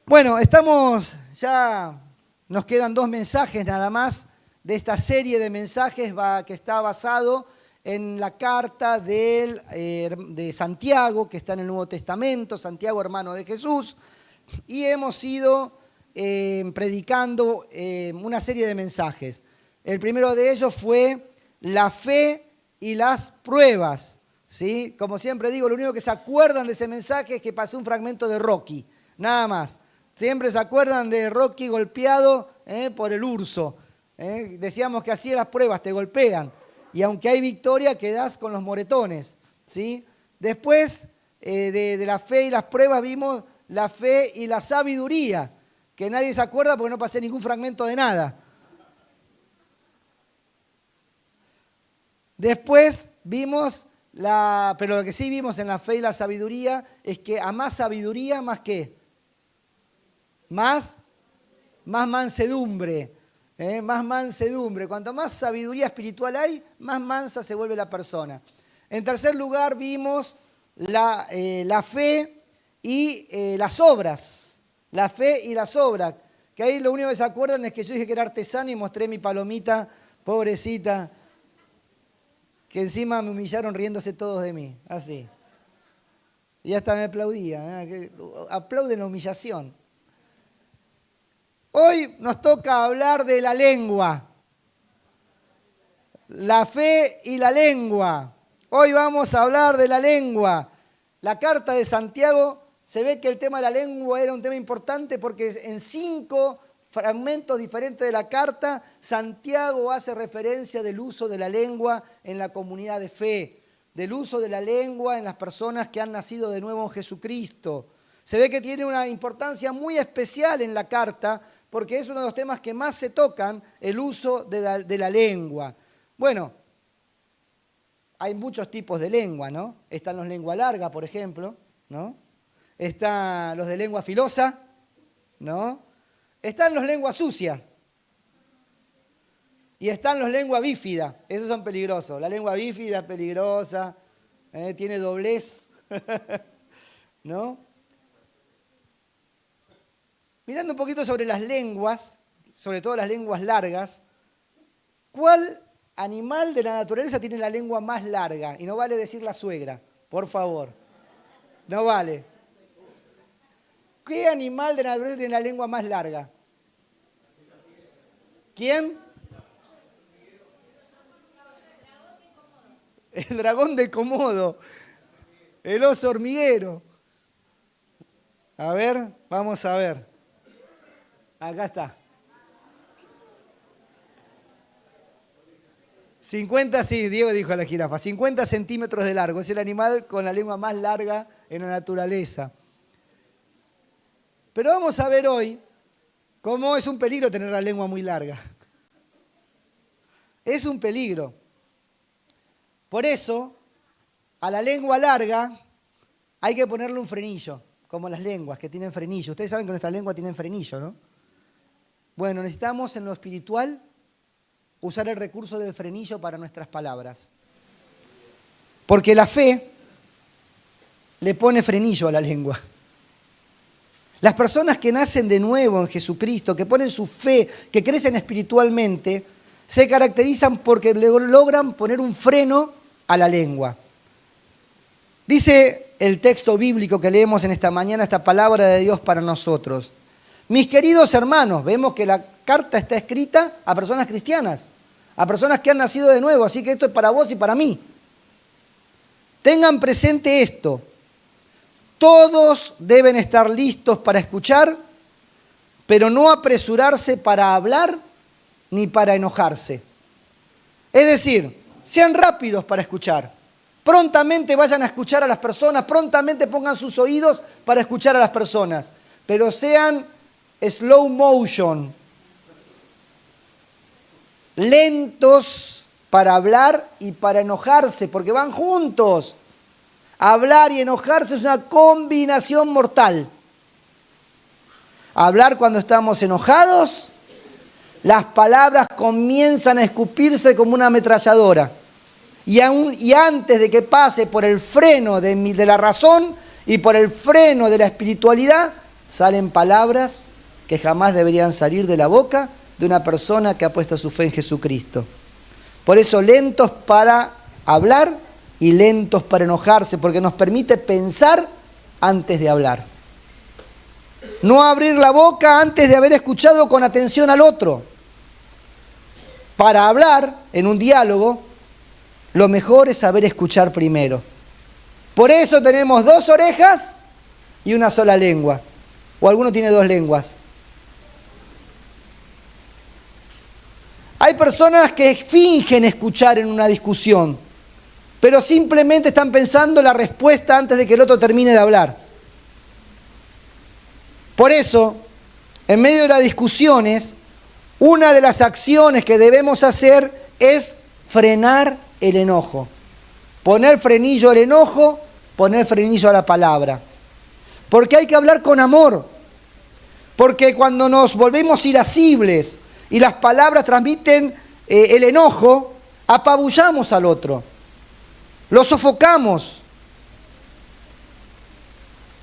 Bueno, ya nos quedan 2 mensajes nada más de esta serie de mensajes que está basado en la carta de Santiago, que está en el Nuevo Testamento, Santiago, hermano de Jesús, y hemos ido predicando una serie de mensajes. El primero de ellos fue la fe y las pruebas, ¿sí? Como siempre digo, lo único que se acuerdan de ese mensaje es que pasó un fragmento de Rocky, nada más. Siempre se acuerdan de Rocky golpeado por el urso. Decíamos que así las pruebas, te golpean. Y aunque hay victoria, quedás con los moretones, ¿sí? Después de la fe y las pruebas vimos la fe y la sabiduría, que nadie se acuerda porque no pasé ningún fragmento de nada. Después vimos, pero lo que sí vimos en la fe y la sabiduría es que a más sabiduría, ¿más qué? Más mansedumbre. Más mansedumbre. Cuanto más sabiduría espiritual hay, más mansa se vuelve la persona. En tercer lugar vimos la fe y las obras. La fe y las obras. Que ahí lo único que se acuerdan es que yo dije que era artesano y mostré mi palomita, pobrecita, que encima me humillaron riéndose todos de mí. Así. Y hasta me aplaudía. Aplauden la humillación. Hoy nos toca hablar de la lengua, la fe y la lengua. Hoy vamos a hablar de la lengua. La carta de Santiago, se ve que el tema de la lengua era un tema importante porque en 5 fragmentos diferentes de la carta, Santiago hace referencia del uso de la lengua en la comunidad de fe, del uso de la lengua en las personas que han nacido de nuevo en Jesucristo. Se ve que tiene una importancia muy especial en la carta, porque es uno de los temas que más se tocan, el uso de la lengua. Bueno, hay muchos tipos de lengua, ¿no? Están los lengua larga, por ejemplo, ¿no? Están los de lengua filosa, ¿no? Están los lengua sucias. Y están los lengua bífida. Esos son peligrosos. La lengua bífida es peligrosa, tiene doblez, ¿no? Mirando un poquito sobre las lenguas, sobre todo las lenguas largas, ¿cuál animal de la naturaleza tiene la lengua más larga? Y no vale decir la suegra, por favor. No vale. ¿Qué animal de la naturaleza tiene la lengua más larga? ¿Quién? El dragón de Komodo. El oso hormiguero. A ver, vamos a ver. Acá está. 50, sí, Diego dijo a la jirafa, 50 centímetros de largo. Es el animal con la lengua más larga en la naturaleza. Pero vamos a ver hoy cómo es un peligro tener la lengua muy larga. Es un peligro. Por eso, a la lengua larga hay que ponerle un frenillo, como las lenguas que tienen frenillo. Ustedes saben que nuestra lengua tiene frenillo, ¿no? Bueno, necesitamos en lo espiritual usar el recurso del frenillo para nuestras palabras. Porque la fe le pone frenillo a la lengua. Las personas que nacen de nuevo en Jesucristo, que ponen su fe, que crecen espiritualmente, se caracterizan porque logran poner un freno a la lengua. Dice el texto bíblico que leemos en esta mañana, esta palabra de Dios para nosotros. Mis queridos hermanos, vemos que la carta está escrita a personas cristianas, a personas que han nacido de nuevo, así que esto es para vos y para mí. Tengan presente esto. Todos deben estar listos para escuchar, pero no apresurarse para hablar ni para enojarse. Es decir, sean rápidos para escuchar. Prontamente vayan a escuchar a las personas, prontamente pongan sus oídos para escuchar a las personas, pero sean slow motion, lentos para hablar y para enojarse, porque van juntos. Hablar y enojarse es una combinación mortal. Hablar cuando estamos enojados, las palabras comienzan a escupirse como una ametralladora. Y antes de que pase por el freno de la razón y por el freno de la espiritualidad, salen palabras que jamás deberían salir de la boca de una persona que ha puesto su fe en Jesucristo. Por eso lentos para hablar y lentos para enojarse, porque nos permite pensar antes de hablar. No abrir la boca antes de haber escuchado con atención al otro. Para hablar en un diálogo, lo mejor es saber escuchar primero. Por eso tenemos 2 orejas y una sola lengua. O alguno tiene 2 lenguas. Hay personas que fingen escuchar en una discusión, pero simplemente están pensando la respuesta antes de que el otro termine de hablar. Por eso, en medio de las discusiones, una de las acciones que debemos hacer es frenar el enojo. Poner frenillo al enojo, poner frenillo a la palabra. Porque hay que hablar con amor. Porque cuando nos volvemos irascibles y las palabras transmiten el enojo, apabullamos al otro. Lo sofocamos.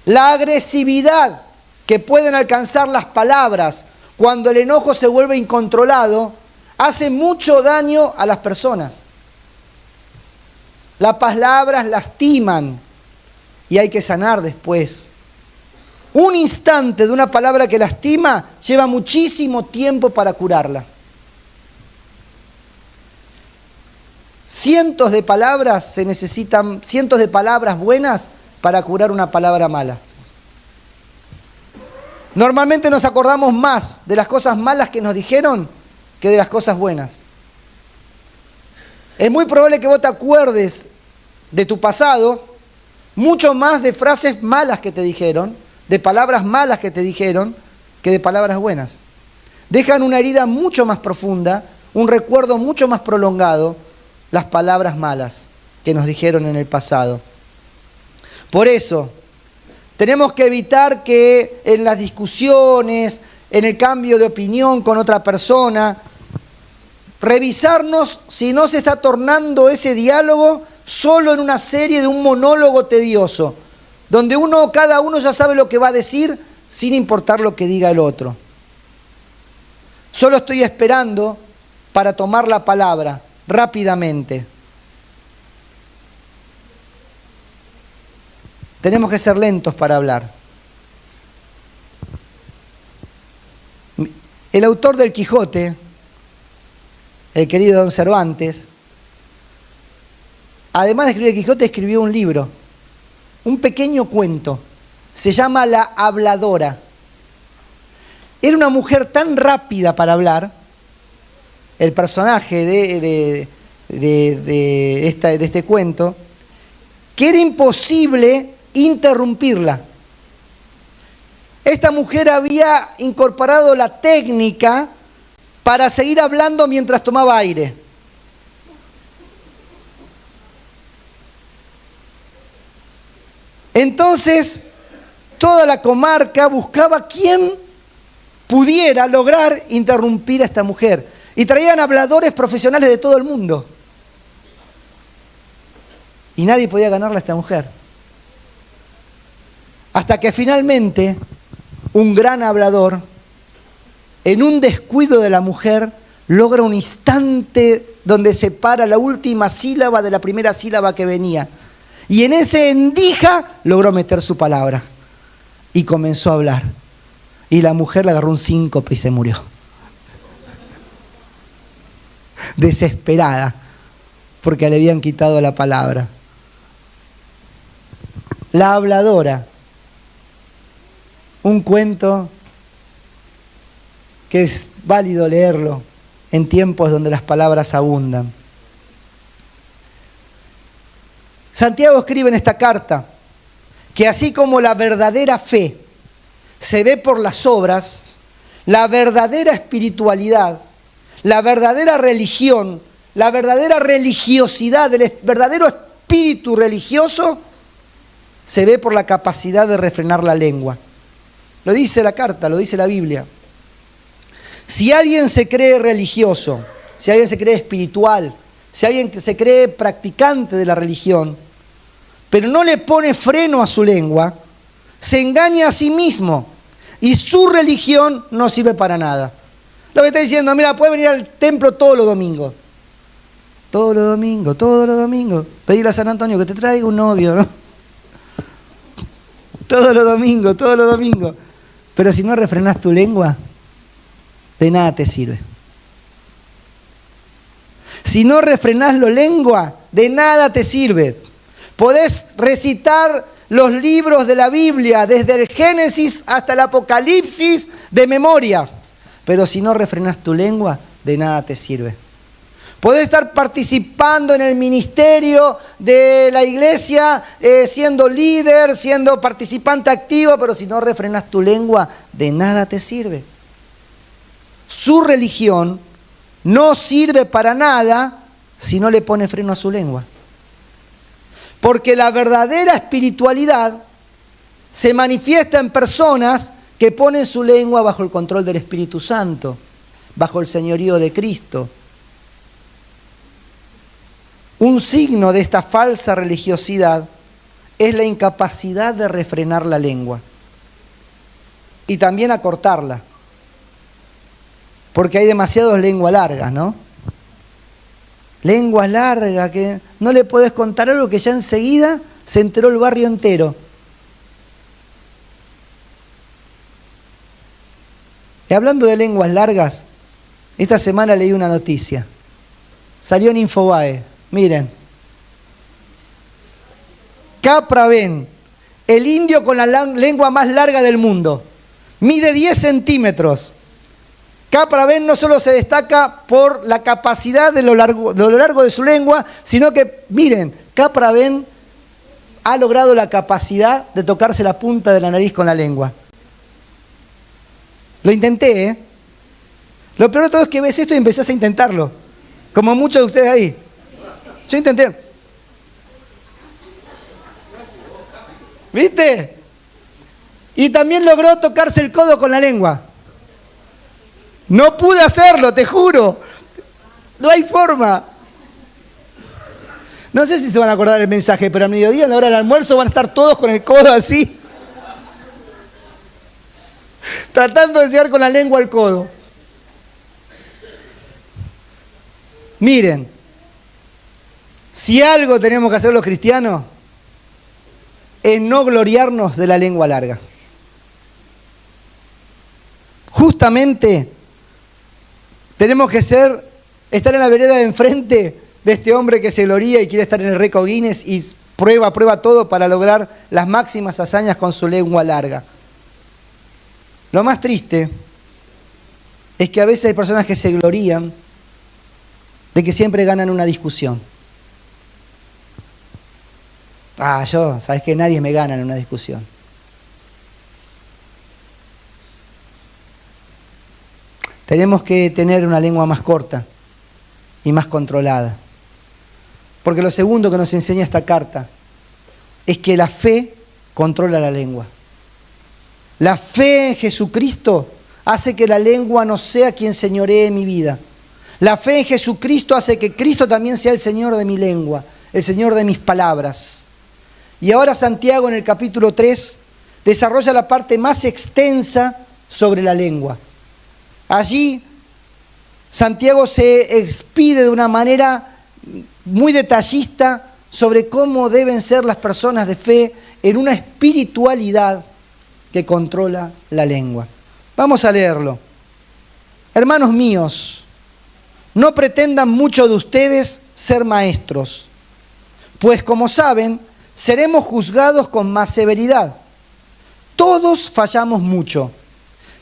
La agresividad que pueden alcanzar las palabras cuando el enojo se vuelve incontrolado hace mucho daño a las personas. Las palabras lastiman y hay que sanar después. Un instante de una palabra que lastima lleva muchísimo tiempo para curarla. Cientos de palabras se necesitan, cientos de palabras buenas para curar una palabra mala. Normalmente nos acordamos más de las cosas malas que nos dijeron que de las cosas buenas. Es muy probable que vos te acuerdes de tu pasado mucho más de frases malas que te dijeron, de palabras malas que te dijeron, que de palabras buenas. Dejan una herida mucho más profunda, un recuerdo mucho más prolongado, las palabras malas que nos dijeron en el pasado. Por eso, tenemos que evitar que en las discusiones, en el cambio de opinión con otra persona, revisarnos si no se está tornando ese diálogo solo en una serie de un monólogo tedioso, donde cada uno ya sabe lo que va a decir sin importar lo que diga el otro. Solo estoy esperando para tomar la palabra rápidamente. Tenemos que ser lentos para hablar. El autor del Quijote, el querido Don Cervantes, además de escribir el Quijote, escribió un libro, un pequeño cuento, se llama La Habladora. Era una mujer tan rápida para hablar, el personaje de este cuento, que era imposible interrumpirla. Esta mujer había incorporado la técnica para seguir hablando mientras tomaba aire. Entonces, toda la comarca buscaba quién pudiera lograr interrumpir a esta mujer. Y traían habladores profesionales de todo el mundo. Y nadie podía ganarle a esta mujer. Hasta que finalmente, un gran hablador, en un descuido de la mujer, logra un instante donde separa la última sílaba de la primera sílaba que venía. Y en ese endija logró meter su palabra. Y comenzó a hablar. Y la mujer le agarró un síncope y se murió. Desesperada, porque le habían quitado la palabra. La Habladora. Un cuento que es válido leerlo en tiempos donde las palabras abundan. Santiago escribe en esta carta que así como la verdadera fe se ve por las obras, la verdadera espiritualidad, la verdadera religión, la verdadera religiosidad, el verdadero espíritu religioso se ve por la capacidad de refrenar la lengua. Lo dice la carta, lo dice la Biblia. Si alguien se cree religioso, si alguien se cree espiritual, si alguien se cree practicante de la religión, pero no le pone freno a su lengua, se engaña a sí mismo y su religión no sirve para nada. Lo que está diciendo, mira, puede venir al templo todos los domingos. Todos los domingos. Pedirle a San Antonio que te traiga un novio, ¿no? Todos los domingos. Pero si no refrenás tu lengua, de nada te sirve. Si no refrenás la lengua, de nada te sirve. Podés recitar los libros de la Biblia, desde el Génesis hasta el Apocalipsis, de memoria. Pero si no refrenás tu lengua, de nada te sirve. Podés estar participando en el ministerio de la iglesia, siendo líder, siendo participante activo, pero si no refrenás tu lengua, de nada te sirve. Su religión no sirve para nada si no le pone freno a su lengua. Porque la verdadera espiritualidad se manifiesta en personas que ponen su lengua bajo el control del Espíritu Santo, bajo el señorío de Cristo. Un signo de esta falsa religiosidad es la incapacidad de refrenar la lengua y también acortarla, porque hay demasiadas lenguas largas, ¿no? Lenguas largas que no le podés contar algo que ya enseguida se enteró el barrio entero. Y hablando de lenguas largas, esta semana leí una noticia. Salió en Infobae. Miren. Capraven, el indio con la lengua más larga del mundo. Mide 10 centímetros. Capraven no solo se destaca por la capacidad de lo largo de su lengua, sino que, miren, Capraven ha logrado la capacidad de tocarse la punta de la nariz con la lengua. Lo intenté, ¿eh? Lo peor de todo es que ves esto y empezás a intentarlo, como muchos de ustedes ahí. Yo intenté. ¿Viste? Y también logró tocarse el codo con la lengua. No pude hacerlo, te juro. No hay forma. No sé si se van a acordar del mensaje, pero a mediodía, a la hora del almuerzo, van a estar todos con el codo así. Tratando de llegar con la lengua al codo. Miren, si algo tenemos que hacer los cristianos, es no gloriarnos de la lengua larga. Justamente tenemos que estar en la vereda de enfrente de este hombre que se gloría y quiere estar en el récord Guinness y prueba todo para lograr las máximas hazañas con su lengua larga. Lo más triste es que a veces hay personas que se glorían de que siempre ganan una discusión. ¿Sabes qué? Nadie me gana en una discusión. Tenemos que tener una lengua más corta y más controlada. Porque lo segundo que nos enseña esta carta es que la fe controla la lengua. La fe en Jesucristo hace que la lengua no sea quien señoree mi vida. La fe en Jesucristo hace que Cristo también sea el Señor de mi lengua, el Señor de mis palabras. Y ahora Santiago en el capítulo 3 desarrolla la parte más extensa sobre la lengua. Allí Santiago se expide de una manera muy detallista sobre cómo deben ser las personas de fe en una espiritualidad que controla la lengua. Vamos a leerlo. Hermanos míos, no pretendan mucho de ustedes ser maestros, pues como saben, seremos juzgados con más severidad. Todos fallamos mucho.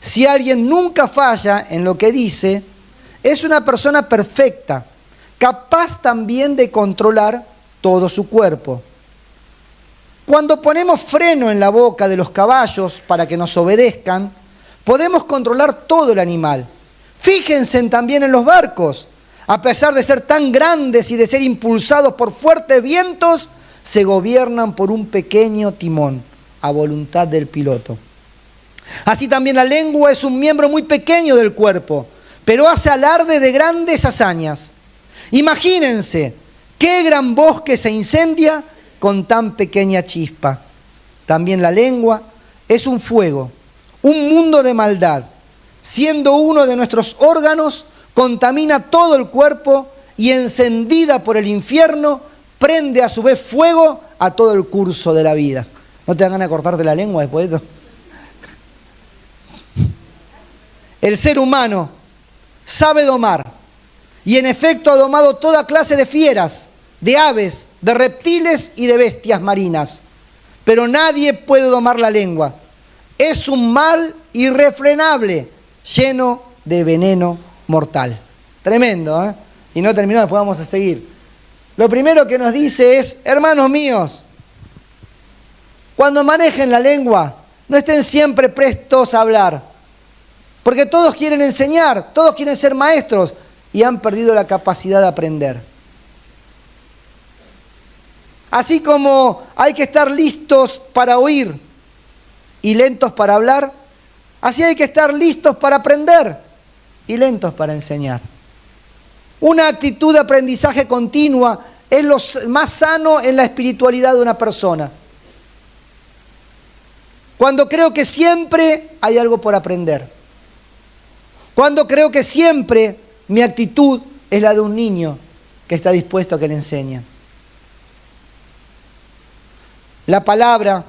Si alguien nunca falla en lo que dice, es una persona perfecta, capaz también de controlar todo su cuerpo. Cuando ponemos freno en la boca de los caballos para que nos obedezcan, podemos controlar todo el animal. Fíjense también en los barcos. A pesar de ser tan grandes y de ser impulsados por fuertes vientos, se gobiernan por un pequeño timón, a voluntad del piloto. Así también la lengua es un miembro muy pequeño del cuerpo, pero hace alarde de grandes hazañas. Imagínense qué gran bosque se incendia con tan pequeña chispa. También la lengua es un fuego, Un mundo de maldad, siendo uno de nuestros órganos, contamina todo el cuerpo y encendida por el infierno, prende a su vez fuego a todo el curso de la vida. ¿No te dan ganas de cortarte la lengua después de esto? El ser humano sabe domar y en efecto ha domado toda clase de fieras, de aves, de reptiles y de bestias marinas. Pero nadie puede domar la lengua. Es un mal irrefrenable, lleno de veneno mortal. Tremendo, ¿eh? Y no terminó, después vamos a seguir. Lo primero que nos dice es, hermanos míos, cuando manejen la lengua, no estén siempre prestos a hablar, porque todos quieren enseñar, todos quieren ser maestros y han perdido la capacidad de aprender. Así como hay que estar listos para oír y lentos para hablar, así hay que estar listos para aprender y lentos para enseñar. Una actitud de aprendizaje continua es lo más sano en la espiritualidad de una persona. Cuando creo que siempre hay algo por aprender. Cuando creo que siempre mi actitud es la de un niño que está dispuesto a que le enseñen. La palabra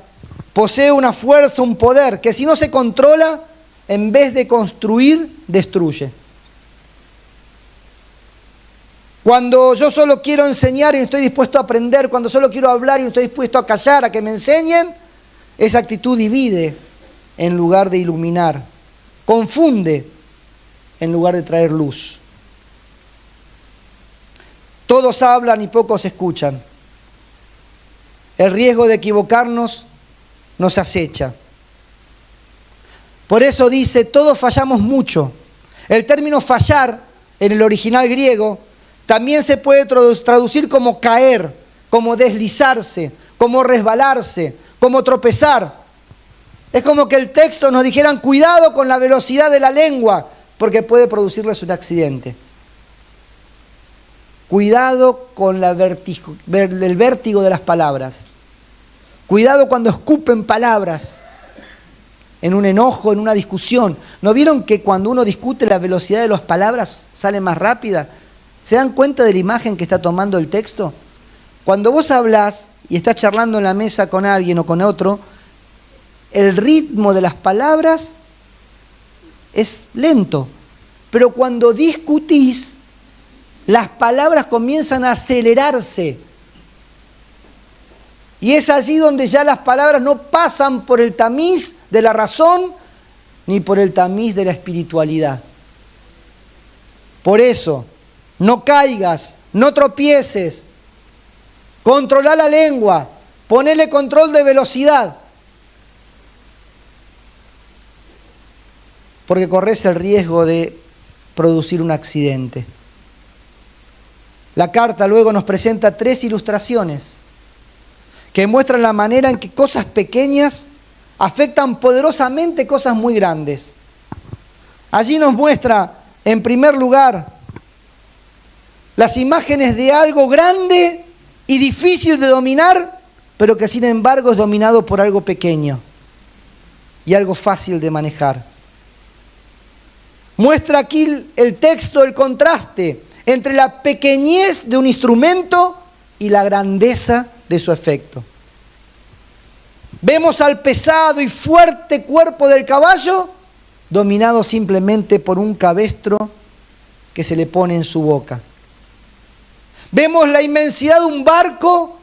posee una fuerza, un poder, que si no se controla, en vez de construir, destruye. Cuando yo solo quiero enseñar y no estoy dispuesto a aprender, cuando solo quiero hablar y no estoy dispuesto a callar, a que me enseñen, esa actitud divide en lugar de iluminar, confunde en lugar de traer luz. Todos hablan y pocos escuchan. El riesgo de equivocarnos nos acecha. Por eso dice, todos fallamos mucho. El término fallar, en el original griego, también se puede traducir como caer, como deslizarse, como resbalarse, como tropezar. Es como que el texto nos dijeran, cuidado con la velocidad de la lengua, porque puede producirles un accidente. Cuidado con el vértigo de las palabras. Cuidado cuando escupen palabras en un enojo, en una discusión. ¿No vieron que cuando uno discute la velocidad de las palabras sale más rápida? ¿Se dan cuenta de la imagen que está tomando el texto? Cuando vos hablás y estás charlando en la mesa con alguien o con otro, el ritmo de las palabras es lento. Pero cuando discutís, las palabras comienzan a acelerarse. Y es allí donde ya las palabras no pasan por el tamiz de la razón ni por el tamiz de la espiritualidad. Por eso, no caigas, no tropieces, controla la lengua, ponele control de velocidad, porque corres el riesgo de producir un accidente. La carta luego nos presenta 3 ilustraciones que muestran la manera en que cosas pequeñas afectan poderosamente cosas muy grandes. Allí nos muestra, en primer lugar, las imágenes de algo grande y difícil de dominar, pero que sin embargo es dominado por algo pequeño y algo fácil de manejar. Muestra aquí el texto, el contraste entre la pequeñez de un instrumento y la grandeza de su efecto. Vemos al pesado y fuerte cuerpo del caballo dominado simplemente por un cabestro que se le pone en su boca. Vemos la inmensidad de un barco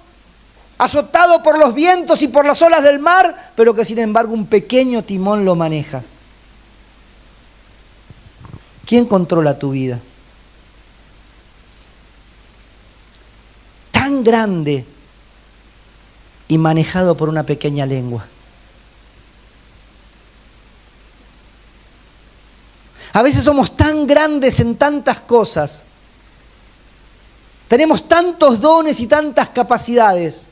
azotado por los vientos y por las olas del mar, pero que sin embargo un pequeño timón lo maneja. ¿Quién controla tu vida? Tan grande y manejado por una pequeña lengua. A veces somos tan grandes en tantas cosas, tenemos tantos dones y tantas capacidades,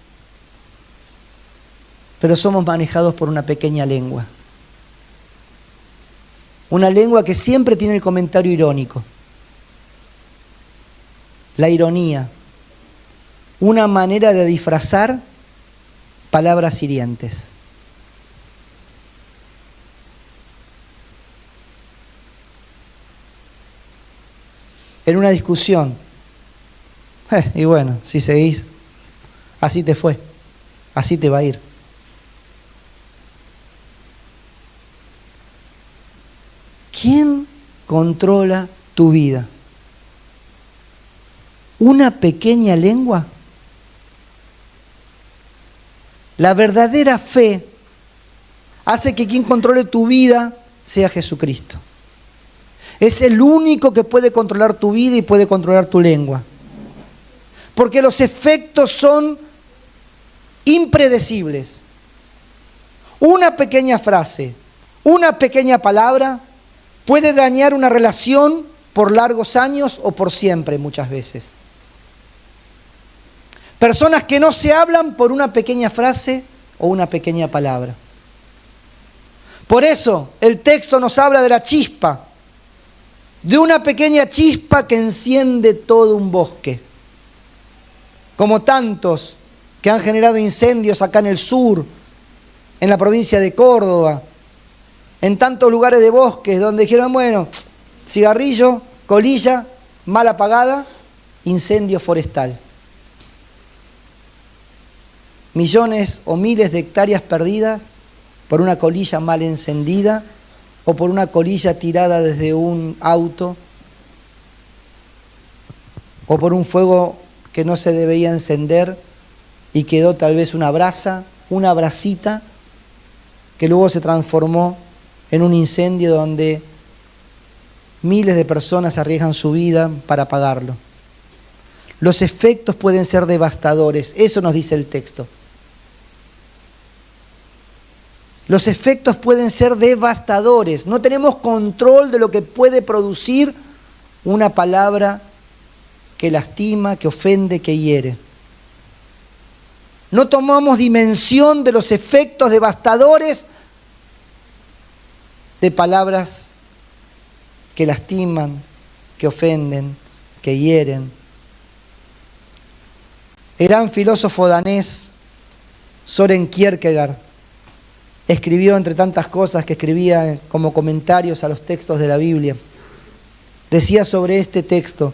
pero somos manejados por una pequeña lengua. Una lengua que siempre tiene el comentario irónico. La ironía, una manera de disfrazar palabras hirientes. en una discusión. Y bueno, si seguís, así te fue, así te va a ir. ¿Quién controla tu vida? ¿Una pequeña lengua? La verdadera fe hace que quien controle tu vida sea Jesucristo. Es el único que puede controlar tu vida y puede controlar tu lengua. Porque los efectos son impredecibles. Una pequeña frase, una pequeña palabra puede dañar una relación por largos años o por siempre muchas veces. Personas que no se hablan por una pequeña frase o una pequeña palabra. Por eso el texto nos habla de la chispa, de una pequeña chispa que enciende todo un bosque. Como tantos que han generado incendios acá en el sur, en la provincia de Córdoba, en tantos lugares de bosques donde dijeron, bueno, cigarrillo, colilla, mal apagada, incendio forestal. Millones o miles de hectáreas perdidas por una colilla mal encendida o por una colilla tirada desde un auto o por un fuego que no se debía encender y quedó tal vez una brasa, una brasita que luego se transformó en un incendio donde miles de personas arriesgan su vida para apagarlo. Los efectos pueden ser devastadores, eso nos dice el texto. Los efectos pueden ser devastadores. No tenemos control de lo que puede producir una palabra que lastima, que ofende, que hiere. No tomamos dimensión de los efectos devastadores de palabras que lastiman, que ofenden, que hieren. El gran filósofo danés Søren Kierkegaard escribió, entre tantas cosas que escribía como comentarios a los textos de la Biblia, decía sobre este texto: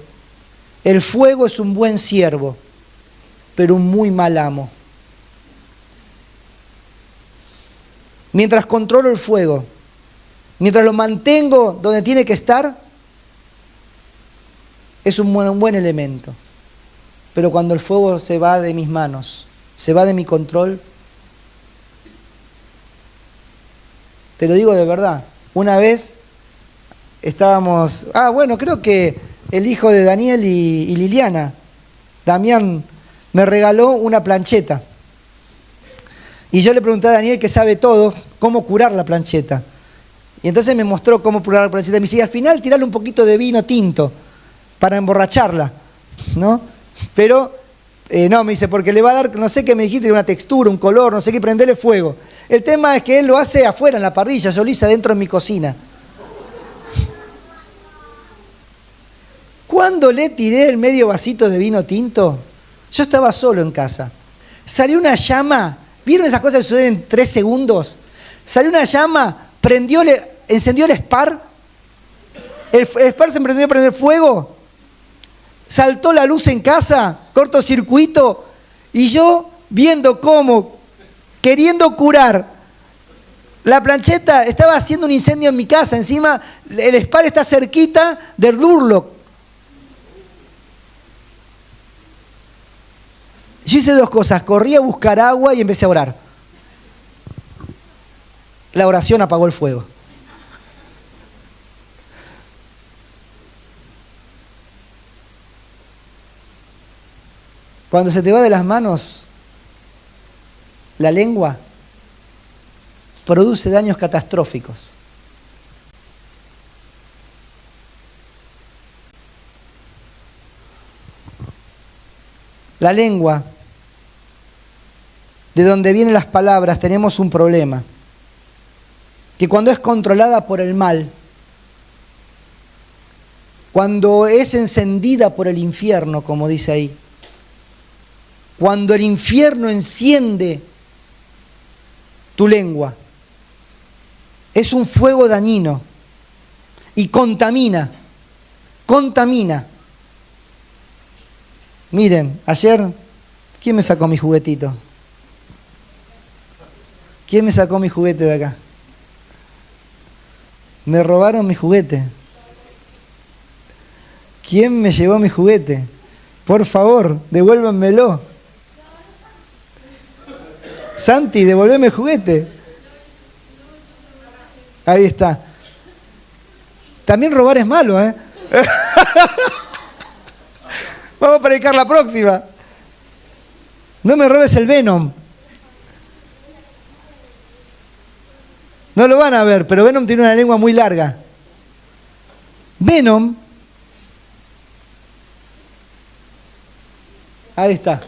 el fuego es un buen siervo, pero un muy mal amo. Mientras controlo el fuego, mientras lo mantengo donde tiene que estar, es un buen elemento. Pero cuando el fuego se va de mis manos, se va de mi control, te lo digo de verdad, una vez estábamos, creo que el hijo de Daniel y Liliana, Damián, me regaló una plancheta. Y yo le pregunté a Daniel, que sabe todo, cómo curar la plancheta. Y entonces me mostró cómo curar la plancheta. Me dice, y al final tirarle un poquito de vino tinto para emborracharla, ¿no? Pero, no, me dice, porque le va a dar, no sé qué me dijiste, una textura, un color, no sé qué, prenderle fuego. El tema es que él lo hace afuera, en la parrilla, yo lo hice adentro en mi cocina. Cuando le tiré el medio vasito de vino tinto, yo estaba solo en casa. Salió una llama, ¿vieron esas cosas que suceden en 3 segundos? Salió una llama, encendió el spar, el spar se emprendió a prender fuego, saltó la luz en casa, cortocircuito, y yo viendo cómo, queriendo curar la plancheta, estaba haciendo un incendio en mi casa. Encima el spar está cerquita del Durlock. Yo hice 2 cosas, corrí a buscar agua y empecé a orar. La oración apagó el fuego. Cuando se te va de las manos la lengua, produce daños catastróficos. La lengua, de donde vienen las palabras, tenemos un problema. Que cuando es controlada por el mal, cuando es encendida por el infierno, como dice ahí, cuando el infierno enciende tu lengua, es un fuego dañino y contamina. Miren, ayer, ¿quién me sacó mi juguetito? ¿Quién me sacó mi juguete de acá? Me robaron mi juguete. ¿Quién me llevó mi juguete? Por favor, devuélvanmelo. Santi, devolveme el juguete. Ahí está. También robar es malo, ¿eh? Vamos a predicar la próxima. No me robes el Venom. No lo van a ver, pero Venom tiene una lengua muy larga. Venom. Ahí está.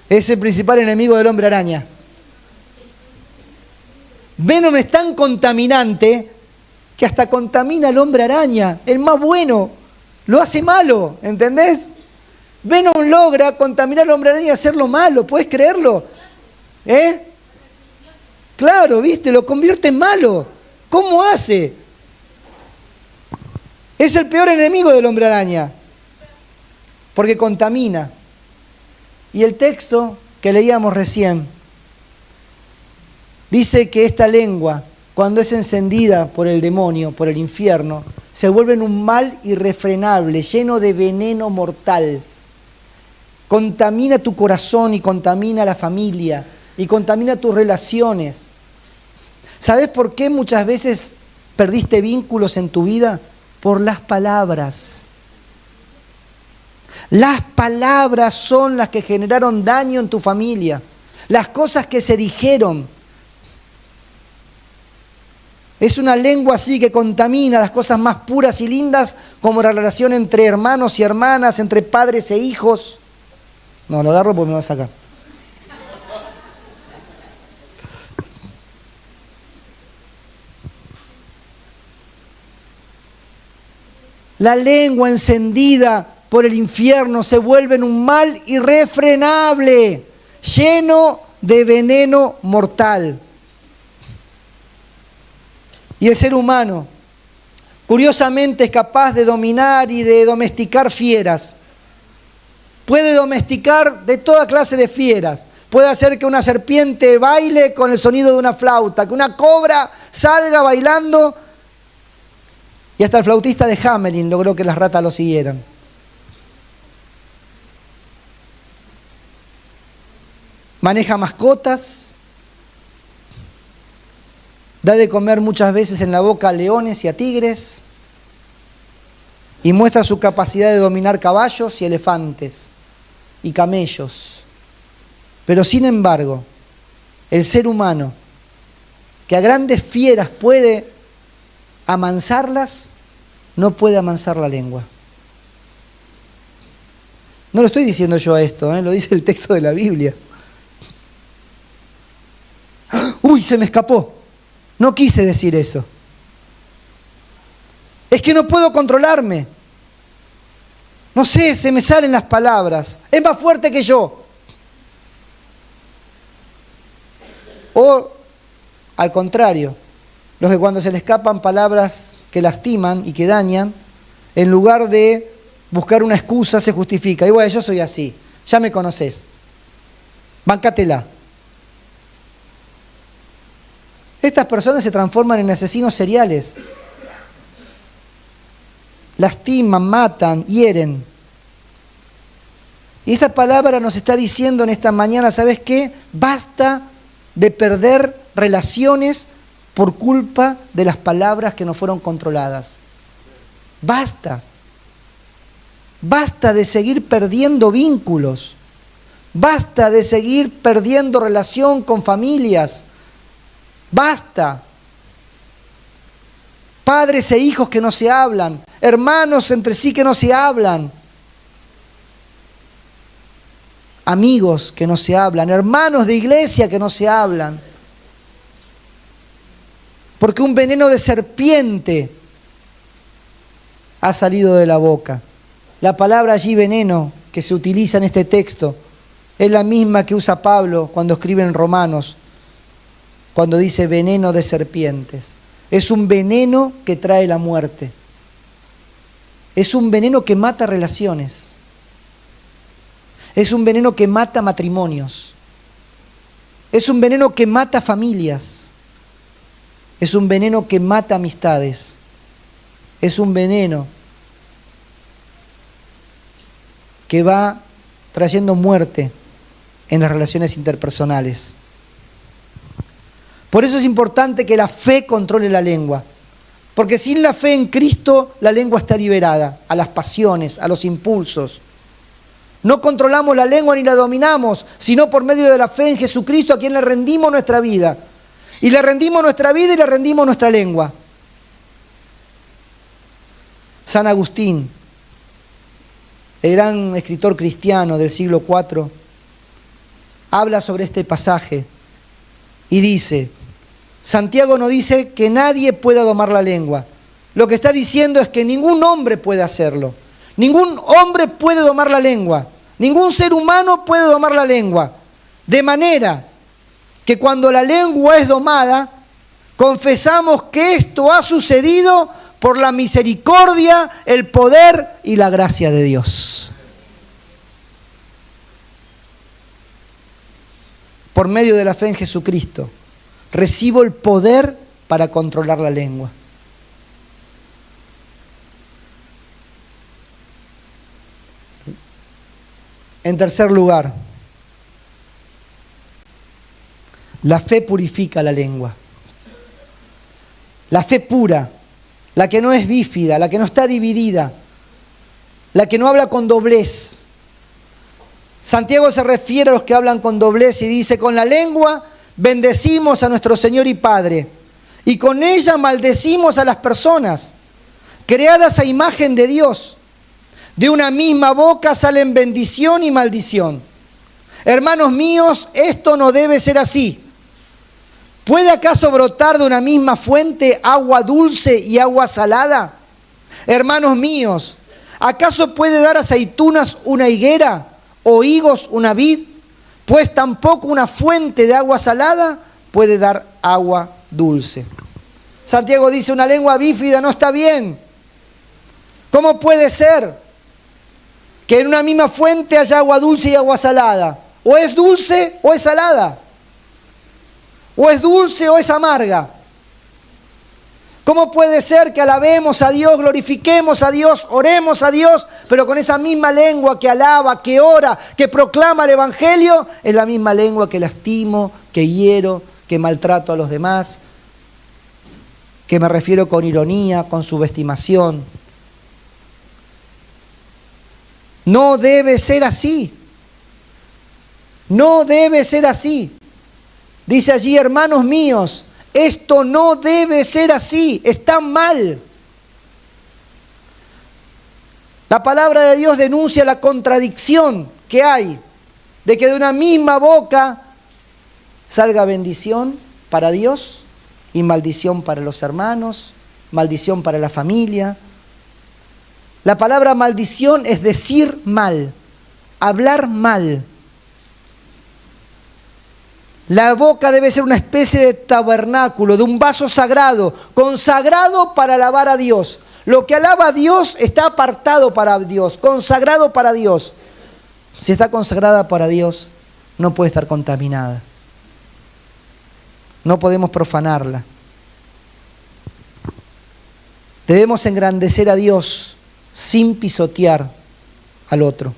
Es el principal enemigo del hombre araña. Venom es tan contaminante que hasta contamina al hombre araña, el más bueno. Lo hace malo, ¿entendés? Venom logra contaminar al hombre araña y hacerlo malo, ¿puedes creerlo? ¿Eh? Claro, ¿viste? Lo convierte en malo. ¿Cómo hace? Es el peor enemigo del hombre araña, porque contamina. Y el texto que leíamos recién dice que esta lengua, cuando es encendida por el demonio, por el infierno, se vuelve en un mal irrefrenable, lleno de veneno mortal. Contamina tu corazón y contamina la familia y contamina tus relaciones. ¿Sabes por qué muchas veces perdiste vínculos en tu vida? Por las palabras. Las palabras son las que generaron daño en tu familia. Las cosas que se dijeron. Es una lengua así que contamina las cosas más puras y lindas, como la relación entre hermanos y hermanas, entre padres e hijos. No, lo agarro porque me va a sacar. La lengua encendida por el infierno se vuelve en un mal irrefrenable, lleno de veneno mortal. Y el ser humano, curiosamente, es capaz de dominar y de domesticar fieras. Puede domesticar de toda clase de fieras. Puede hacer que una serpiente baile con el sonido de una flauta, que una cobra salga bailando. Y hasta el flautista de Hamelin logró que las ratas lo siguieran. Maneja mascotas. Da de comer muchas veces en la boca a leones y a tigres. Y muestra su capacidad de dominar caballos y elefantes y camellos. Pero sin embargo, el ser humano, que a grandes fieras puede amansarlas, no puede amansar la lengua. No lo estoy diciendo yo esto, lo dice el texto de la Biblia. ¡Uy, se me escapó! No quise decir eso. Es que no puedo controlarme. No sé, se me salen las palabras. Es más fuerte que yo. O, al contrario, los que cuando se les escapan palabras que lastiman y que dañan, en lugar de buscar una excusa, se justifica. Y bueno, yo soy así. Ya me conocés. Bancátela. Estas personas se transforman en asesinos seriales. Lastiman, matan, hieren. Y esta palabra nos está diciendo en esta mañana, ¿sabes qué? Basta de perder relaciones por culpa de las palabras que no fueron controladas. Basta. Basta de seguir perdiendo vínculos. Basta de seguir perdiendo relación con familias. Basta. Padres e hijos que no se hablan, hermanos entre sí que no se hablan, amigos que no se hablan, hermanos de iglesia que no se hablan. Porque un veneno de serpiente ha salido de la boca. La palabra allí veneno que se utiliza en este texto es la misma que usa Pablo cuando escribe en Romanos, cuando dice veneno de serpientes. Es un veneno que trae la muerte. Es un veneno que mata relaciones. Es un veneno que mata matrimonios. Es un veneno que mata familias. Es un veneno que mata amistades. Es un veneno que va trayendo muerte en las relaciones interpersonales. Por eso es importante que la fe controle la lengua. Porque sin la fe en Cristo, la lengua está liberada a las pasiones, a los impulsos. No controlamos la lengua ni la dominamos, sino por medio de la fe en Jesucristo, a quien le rendimos nuestra vida. Y le rendimos nuestra vida y le rendimos nuestra lengua. San Agustín, el gran escritor cristiano del siglo IV, habla sobre este pasaje y dice: Santiago no dice que nadie pueda domar la lengua. Lo que está diciendo es que ningún hombre puede hacerlo. Ningún hombre puede domar la lengua. Ningún ser humano puede domar la lengua. De manera que cuando la lengua es domada, confesamos que esto ha sucedido por la misericordia, el poder y la gracia de Dios. Por medio de la fe en Jesucristo, recibo el poder para controlar la lengua. En tercer lugar, la fe purifica la lengua. La fe pura, la que no es bífida, la que no está dividida, la que no habla con doblez. Santiago se refiere a los que hablan con doblez y dice: con la lengua bendecimos a nuestro Señor y Padre, y con ella maldecimos a las personas creadas a imagen de Dios. De una misma boca salen bendición y maldición. Hermanos míos, esto no debe ser así. ¿Puede acaso brotar de una misma fuente agua dulce y agua salada? Hermanos míos, ¿acaso puede dar aceitunas una higuera o higos una vid? Pues tampoco una fuente de agua salada puede dar agua dulce. Santiago dice: una lengua bífida no está bien. ¿Cómo puede ser que en una misma fuente haya agua dulce y agua salada? O es dulce o es salada. O es dulce o es amarga. ¿Cómo puede ser que alabemos a Dios, glorifiquemos a Dios, oremos a Dios, pero con esa misma lengua que alaba, que ora, que proclama el Evangelio, es la misma lengua que lastimo, que hiero, que maltrato a los demás, que me refiero con ironía, con subestimación? No debe ser así. No debe ser así. Dice allí: hermanos míos, esto no debe ser así, está mal. La palabra de Dios denuncia la contradicción que hay de que de una misma boca salga bendición para Dios y maldición para los hermanos, maldición para la familia. La palabra maldición es decir mal, hablar mal. La boca debe ser una especie de tabernáculo, de un vaso sagrado, consagrado para alabar a Dios. Lo que alaba a Dios está apartado para Dios, consagrado para Dios. Si está consagrada para Dios, no puede estar contaminada. No podemos profanarla. Debemos engrandecer a Dios sin pisotear al otro.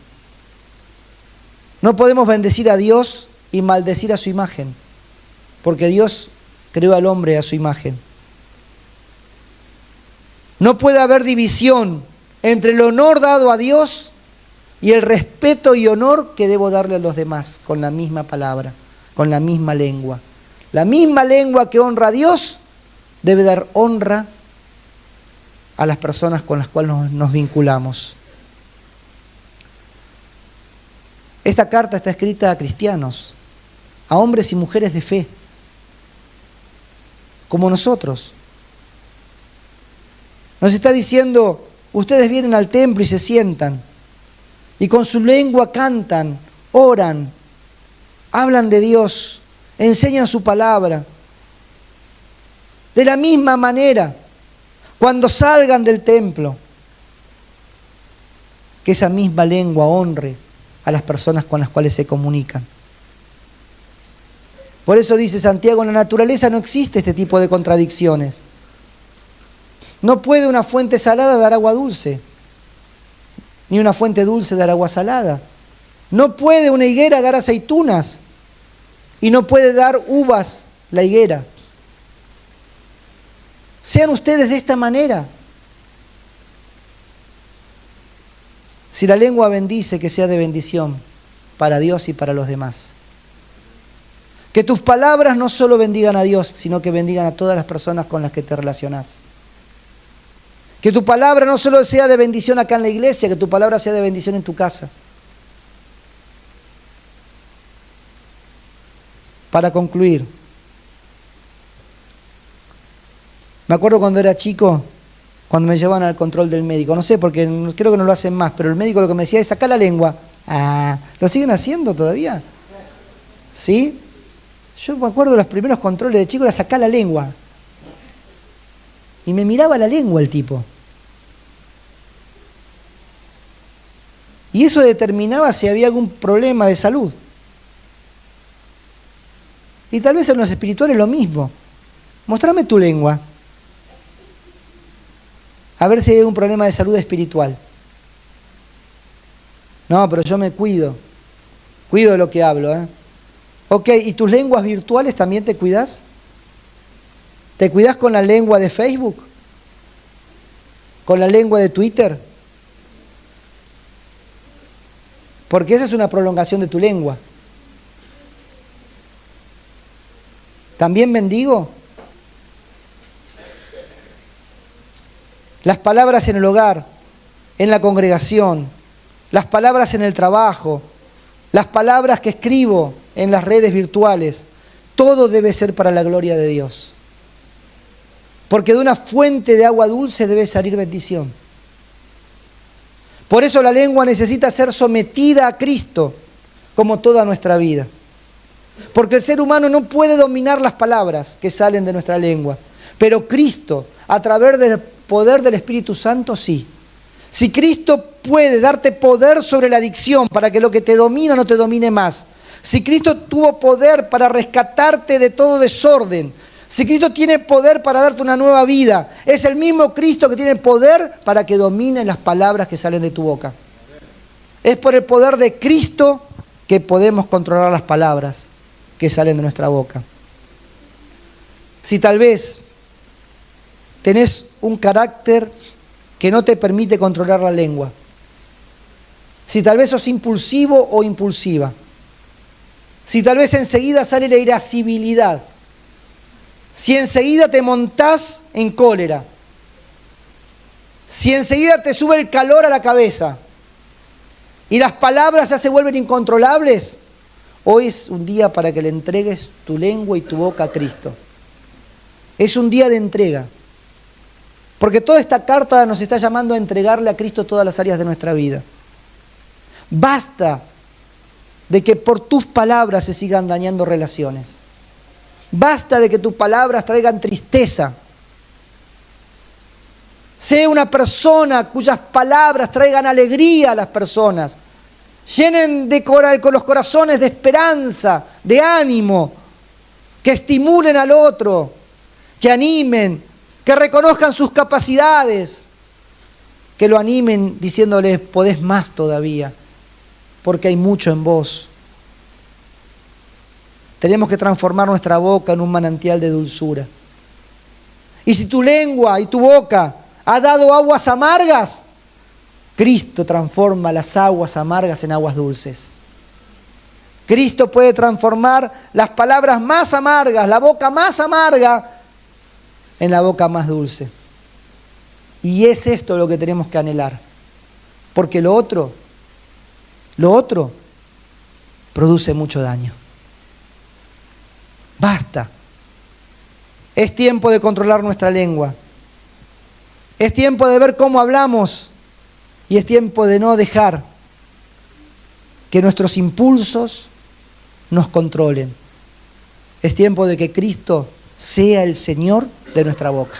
No podemos bendecir a Dios y maldecir a su imagen, porque Dios creó al hombre a su imagen. No puede haber división entre el honor dado a Dios y el respeto y honor que debo darle a los demás, con la misma palabra, con la misma lengua. La misma lengua que honra a Dios debe dar honra a las personas con las cuales nos vinculamos. Esta carta está escrita a cristianos, a hombres y mujeres de fe, como nosotros. Nos está diciendo: ustedes vienen al templo y se sientan, y con su lengua cantan, oran, hablan de Dios, enseñan su palabra. De la misma manera, cuando salgan del templo, que esa misma lengua honre a las personas con las cuales se comunican. Por eso dice Santiago, en la naturaleza no existe este tipo de contradicciones. No puede una fuente salada dar agua dulce, ni una fuente dulce dar agua salada. No puede una higuera dar aceitunas, y no puede dar uvas la higuera. Sean ustedes de esta manera. Si la lengua bendice, que sea de bendición para Dios y para los demás. Que tus palabras no solo bendigan a Dios, sino que bendigan a todas las personas con las que te relacionás. Que tu palabra no solo sea de bendición acá en la iglesia, que tu palabra sea de bendición en tu casa. Para concluir, me acuerdo cuando era chico, cuando me llevaban al control del médico, no sé, porque creo que no lo hacen más, pero el médico lo que me decía es sacar la lengua. Ah, ¿lo siguen haciendo todavía? ¿Sí? Yo me acuerdo de los primeros controles de chico era sacar la lengua. Y me miraba la lengua el tipo. Y eso determinaba si había algún problema de salud. Y tal vez en los espirituales lo mismo. Mostrame tu lengua. A ver si hay algún problema de salud espiritual. No, pero yo me cuido. Cuido de lo que hablo, ¿eh? Ok, ¿y tus lenguas virtuales también te cuidas? ¿Te cuidas con la lengua de Facebook? ¿Con la lengua de Twitter? Porque esa es una prolongación de tu lengua. ¿También bendigo? Las palabras en el hogar, en la congregación, las palabras en el trabajo, las palabras que escribo en las redes virtuales, todo debe ser para la gloria de Dios. Porque de una fuente de agua dulce debe salir bendición. Por eso la lengua necesita ser sometida a Cristo, como toda nuestra vida. Porque el ser humano no puede dominar las palabras que salen de nuestra lengua. Pero Cristo, a través del poder del Espíritu Santo, sí. Si Cristo puede darte poder sobre la adicción para que lo que te domina no te domine más. Si Cristo tuvo poder para rescatarte de todo desorden. Si Cristo tiene poder para darte una nueva vida. Es el mismo Cristo que tiene poder para que domine las palabras que salen de tu boca. Es por el poder de Cristo que podemos controlar las palabras que salen de nuestra boca. Si tal vez tenés un carácter que no te permite controlar la lengua, si tal vez sos impulsivo o impulsiva, si tal vez enseguida sale la irascibilidad, si enseguida te montás en cólera, si enseguida te sube el calor a la cabeza y las palabras ya se vuelven incontrolables, hoy es un día para que le entregues tu lengua y tu boca a Cristo. Es un día de entrega. Porque toda esta carta nos está llamando a entregarle a Cristo todas las áreas de nuestra vida. Basta de que por tus palabras se sigan dañando relaciones. Basta de que tus palabras traigan tristeza. Sé una persona cuyas palabras traigan alegría a las personas. Llenen con los corazones de esperanza, de ánimo, que estimulen al otro, que animen, que reconozcan sus capacidades, que lo animen diciéndole podés más todavía, porque hay mucho en vos. Tenemos que transformar nuestra boca en un manantial de dulzura. Y si tu lengua y tu boca ha dado aguas amargas, Cristo transforma las aguas amargas en aguas dulces. Cristo puede transformar las palabras más amargas, la boca más amarga, en la boca más dulce. Y es esto lo que tenemos que anhelar. Porque lo otro produce mucho daño. Basta. Es tiempo de controlar nuestra lengua. Es tiempo de ver cómo hablamos. Y es tiempo de no dejar que nuestros impulsos nos controlen. Es tiempo de que Cristo sea el Señor de nuestra boca.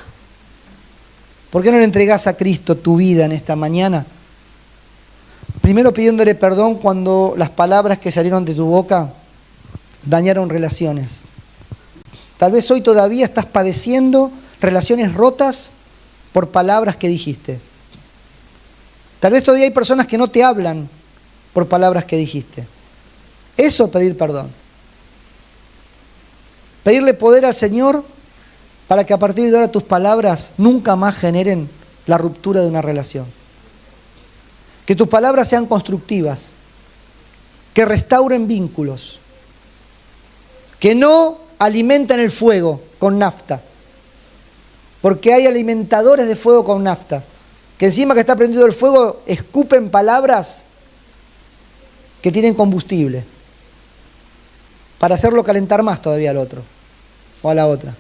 ¿Por qué no le entregás a Cristo tu vida en esta mañana? Primero pidiéndole perdón cuando las palabras que salieron de tu boca dañaron relaciones. Tal vez hoy todavía estás padeciendo relaciones rotas por palabras que dijiste. Tal vez todavía hay personas que no te hablan por palabras que dijiste. Eso es pedir perdón. Pedirle poder al Señor para que a partir de ahora tus palabras nunca más generen la ruptura de una relación. Que tus palabras sean constructivas, que restauren vínculos, que no alimenten el fuego con nafta, porque hay alimentadores de fuego con nafta, que encima que está prendido el fuego escupen palabras que tienen combustible, para hacerlo calentar más todavía al otro o a la otra.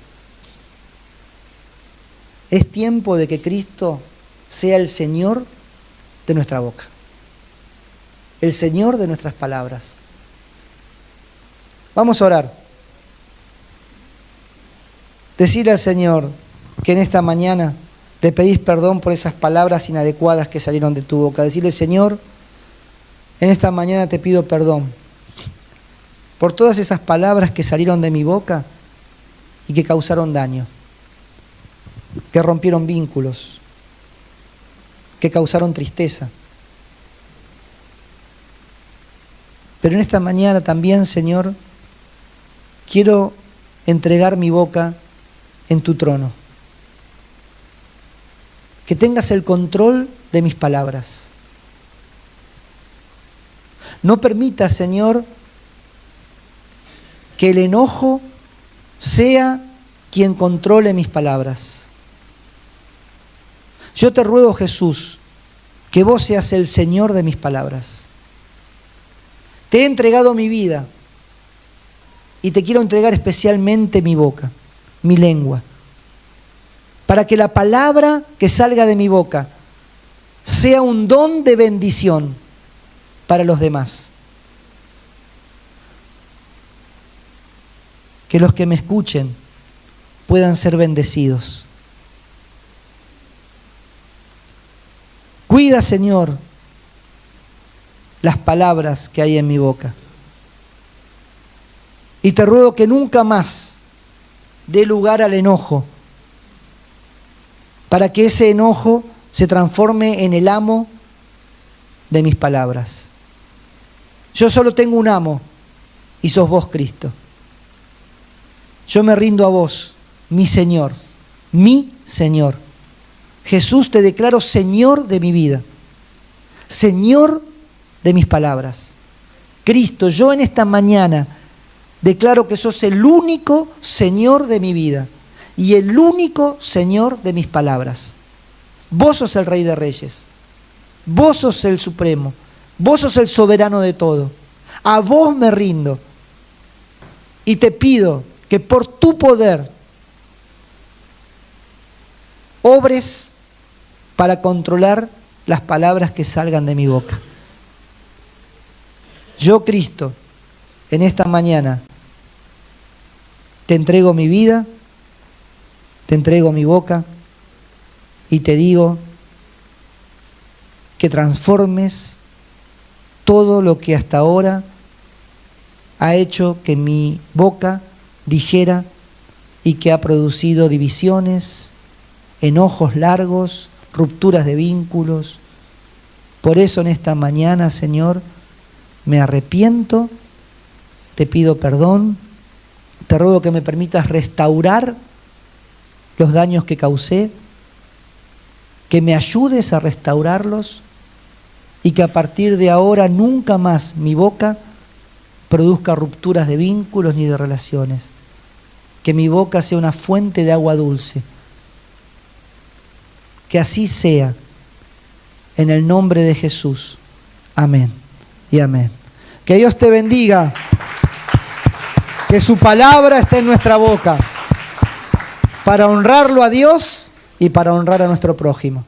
Es tiempo de que Cristo sea el Señor de nuestra boca, el Señor de nuestras palabras. Vamos a orar. Decirle al Señor que en esta mañana le pedís perdón por esas palabras inadecuadas que salieron de tu boca. Decirle, Señor, en esta mañana te pido perdón por todas esas palabras que salieron de mi boca y que causaron daño, que rompieron vínculos, que causaron tristeza. Pero en esta mañana también, Señor, quiero entregar mi boca en tu trono. Que tengas el control de mis palabras. No permitas, Señor, que el enojo sea quien controle mis palabras. Yo te ruego, Jesús, que vos seas el Señor de mis palabras. Te he entregado mi vida y te quiero entregar especialmente mi boca, mi lengua, para que la palabra que salga de mi boca sea un don de bendición para los demás. Que los que me escuchen puedan ser bendecidos. Cuida, Señor, las palabras que hay en mi boca. Y te ruego que nunca más dé lugar al enojo, para que ese enojo se transforme en el amo de mis palabras. Yo solo tengo un amo, y sos vos, Cristo. Yo me rindo a vos, mi Señor, mi Señor. Jesús, te declaro Señor de mi vida, Señor de mis palabras. Cristo, yo en esta mañana declaro que sos el único Señor de mi vida y el único Señor de mis palabras. Vos sos el Rey de Reyes, vos sos el Supremo, vos sos el soberano de todo. A vos me rindo y te pido que por tu poder obres para controlar las palabras que salgan de mi boca. Yo, Cristo, en esta mañana te entrego mi vida, te entrego mi boca y te digo que transformes todo lo que hasta ahora ha hecho que mi boca dijera y que ha producido divisiones, enojos largos, rupturas de vínculos. Por eso en esta mañana, Señor, me arrepiento, te pido perdón, te ruego que me permitas restaurar los daños que causé, que me ayudes a restaurarlos y que a partir de ahora nunca más mi boca produzca rupturas de vínculos ni de relaciones. Que mi boca sea una fuente de agua dulce. Que así sea, en el nombre de Jesús. Amén y amén. Que Dios te bendiga, que su palabra esté en nuestra boca, para honrarlo a Dios y para honrar a nuestro prójimo.